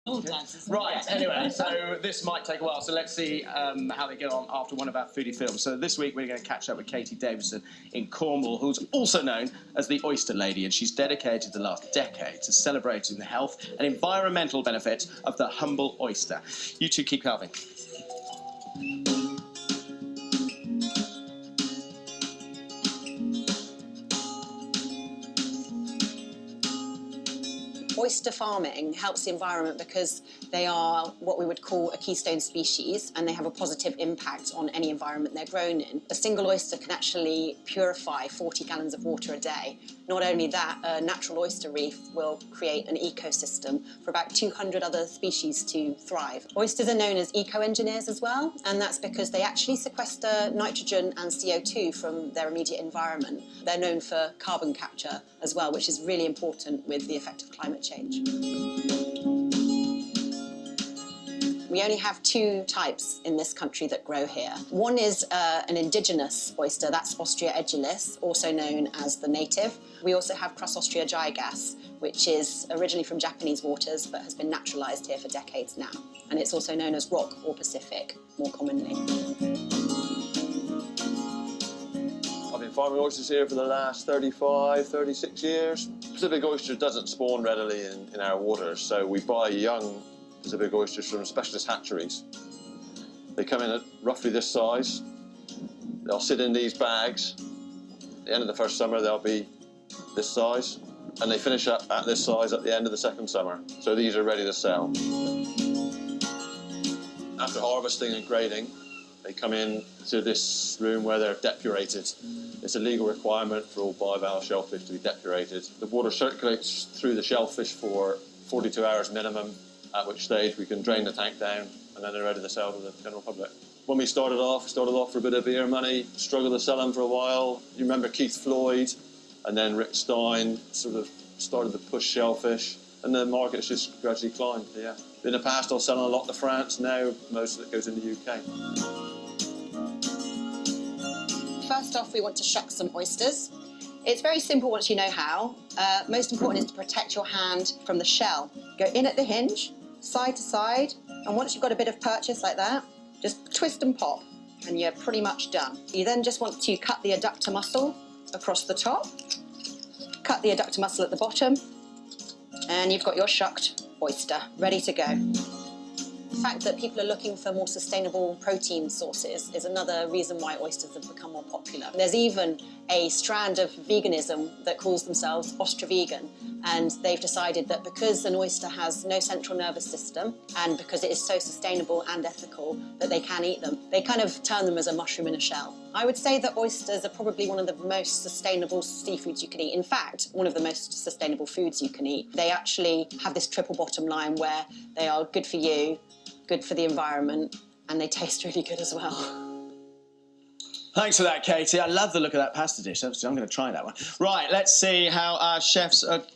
All dances. Right, anyway, so this might take a while, so let's see how they get on after one of our foodie films. So this week we're going to catch up with Katy Davidson in Cornwall, who's also known as the Oyster Lady, and she's dedicated the last decade to celebrating the health and environmental benefits of the humble oyster. You two keep carving. Oyster farming helps the environment because they are what we would call a keystone species, and they have a positive impact on any environment they're grown in. A single oyster can actually purify 40 gallons of water a day. Not only that, a natural oyster reef will create an ecosystem for about 200 other species to thrive. Oysters are known as eco-engineers as well, and that's because they actually sequester nitrogen and CO2 from their immediate environment. They're known for carbon capture as well, which is really important with the effect of climate change. We only have two types in this country that grow here. One is an indigenous oyster, that's Ostrea edulis, also known as the native. We also have Ostrea gigas, which is originally from Japanese waters but has been naturalised here for decades now. And it's also known as rock or Pacific, more commonly. I've been farming oysters here for the last 35, 36 years. Pacific oyster doesn't spawn readily in our waters, so we buy young Pacific oysters from specialist hatcheries. They come in at roughly this size. They'll sit in these bags. At the end of the first summer, they'll be this size, and they finish up at this size at the end of the second summer. So these are ready to sell. After harvesting and grading, they come in to this room where they're depurated. It's a legal requirement for all bivalve shellfish to be depurated. The water circulates through the shellfish for 42 hours minimum, at which stage we can drain the tank down, and then they're ready to sell to the general public. When we started off for a bit of beer money, struggled to sell them for a while. You remember Keith Floyd, and then Rick Stein sort of started to push shellfish, and the market's just gradually climbed, yeah. In the past I was selling a lot to France, now most of it goes in the UK. First off, we want to shuck some oysters. It's very simple once you know how. Most important is to protect your hand from the shell. Go in at the hinge, side to side, and once you've got a bit of purchase like that, just twist and pop, and you're pretty much done. You then just want to cut the adductor muscle across the top, cut the adductor muscle at the bottom, and you've got your shucked oyster ready to go. The fact that people are looking for more sustainable protein sources is another reason why oysters have become more popular. There's even a strand of veganism that calls themselves Ostra-vegan, and they've decided that because an oyster has no central nervous system and because it is so sustainable and ethical that they can eat them, they kind of turn them as a mushroom in a shell. I would say that oysters are probably one of the most sustainable seafoods you can eat. In fact, one of the most sustainable foods you can eat. They actually have this triple bottom line where they are good for you, good for the environment, and they taste really good as well. Thanks for that, Katy. I love the look of that pasta dish. I'm going to try that one. Right, let's see how our chefs are